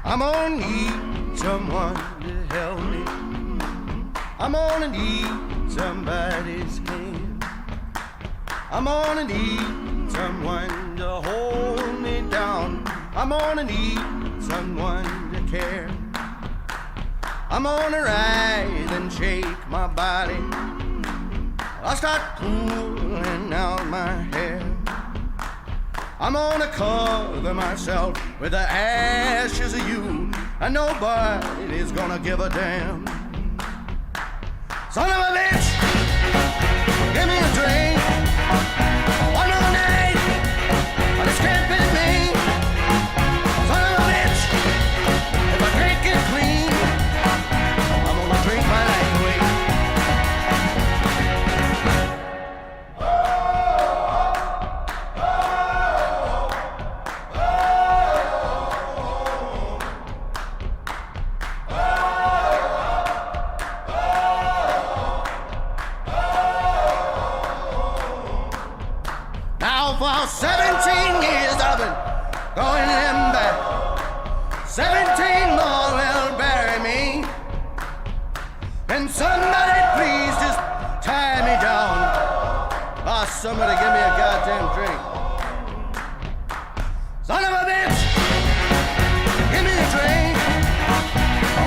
I'm gonna need someone to help me. I'm gonna need somebody's hand. I'm gonna need someone to hold me down. I'm gonna need someone to care. I'm gonna rise and shake my body. I'll start pulling out my hair. I'm gonna cover myself with the ashes of you, and nobody's gonna give a damn. Son of a bitch, give me a drink. One more night, but it's can't fit me. Son of a bitch, if I can't get clean, I'm gonna drink my life away. For 17 years I've been going in back. 17 more will bury me. Can somebody please just tie me down? Boss, somebody give me a goddamn drink. Son of a bitch, give me a drink.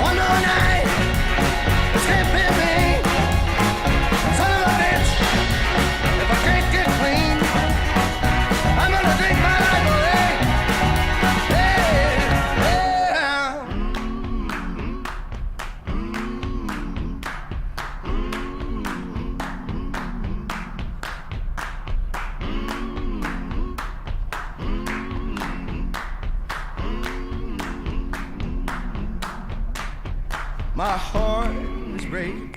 One more night, this can't fit me. Son of a bitch, if I can't get clean, I'm gonna drink my life away. Yeah, yeah. My heart is breaking,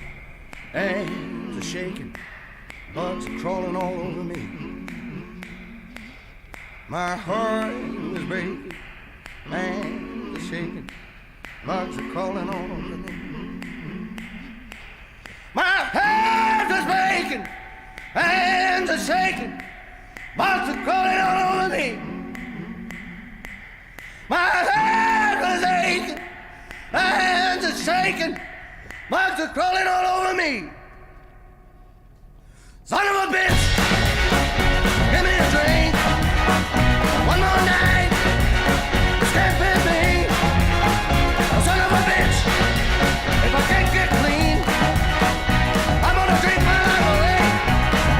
hands are shaking, bugs are crawling all over me. My heart is breaking, hands are shaking, bugs are crawling all over me. My heart is breaking, hands are shaking, bugs are crawling all over me. My heart is aching, hands are shaking, bugs are crawling all over me. Son of a bitch, give me a drink. One more night, this can't fit me. Son of a bitch, if I can't get clean, I'm gonna drink my life away.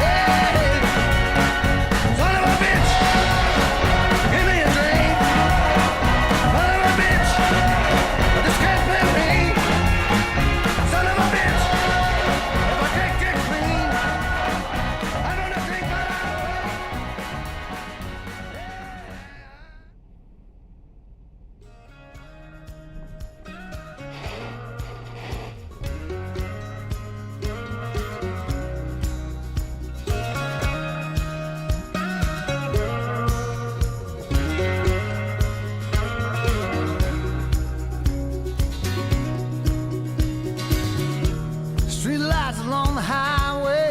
Yeah. Son of a bitch, give me a drink. Son of a bitch, this can't fit me. Son of a bitch, if I can't get clean, I'm gonna drink my life away. Street lights along the highway,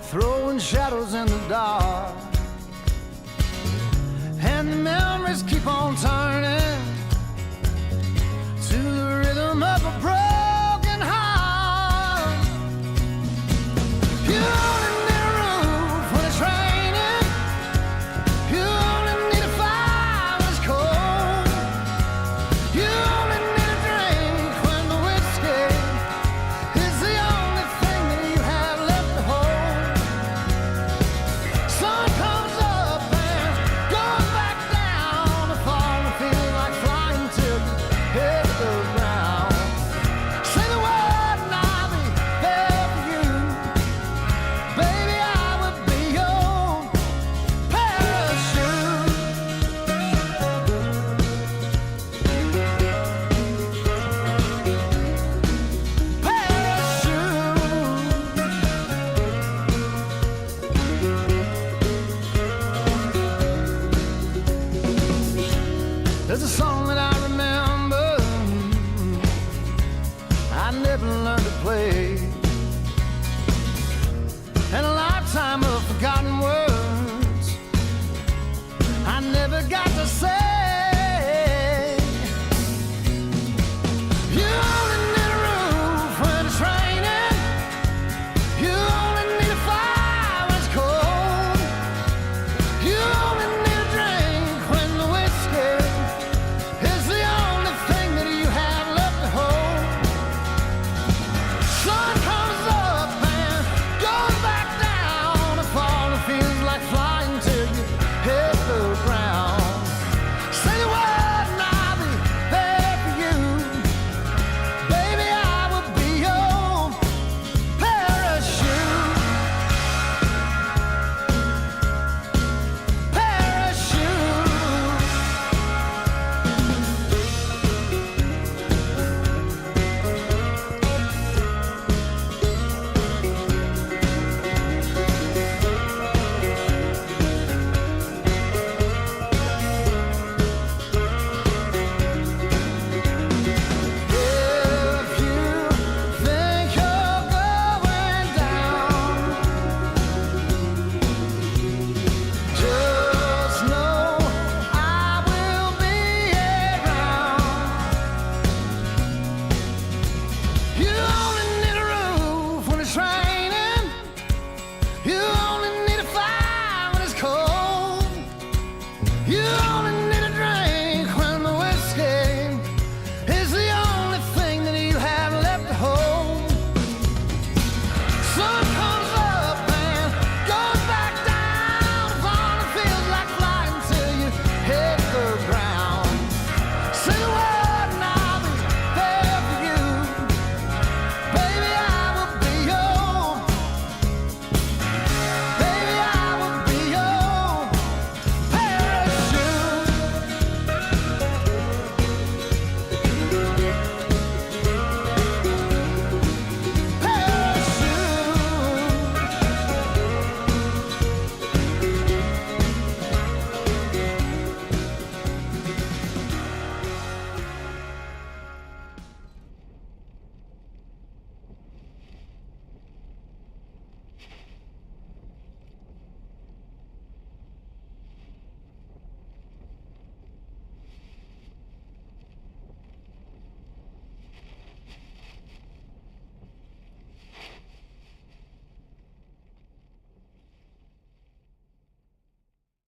throwing shadows in the dark, and the memories keep on turning to the rhythm of a broken heart. You only need a roof when it's raining. You only need a fire when it's cold. You only need a drink when the whiskey is the only thing that you have left to hold. Sun comes up and goes back down. The fall feels like flying till you hit the ground. Say the word and I'll be there for you. Baby, I would be your parachute. There's a song that I remember I never learned to play, and a lifetime of forgotten words I never got to say.